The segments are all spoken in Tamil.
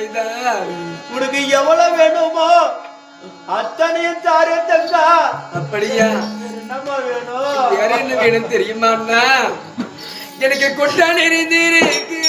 செய்தார். உனக்கு எவ்வளவு வேணுமோ அத்தனையும் தாரத்தங்கா. அப்படியா? என்னமா வேணும்? வேற என்ன வேணும் தெரியுமா? எனக்கு கொட்டா நிறைந்திருக்கு.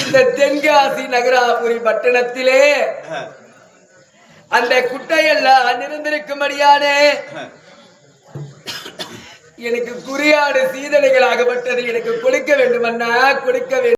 இந்த தென்காசி நகராபுரி பட்டணத்திலே அந்த குட்டையெல்லாம் நிறந்திருக்கும்படியான எனக்கு குறியாடு சீதனைகள் ஆகப்பட்டது எனக்கு கொடுக்க வேண்டும் அண்ணா, கொடுக்க வேண்டும்.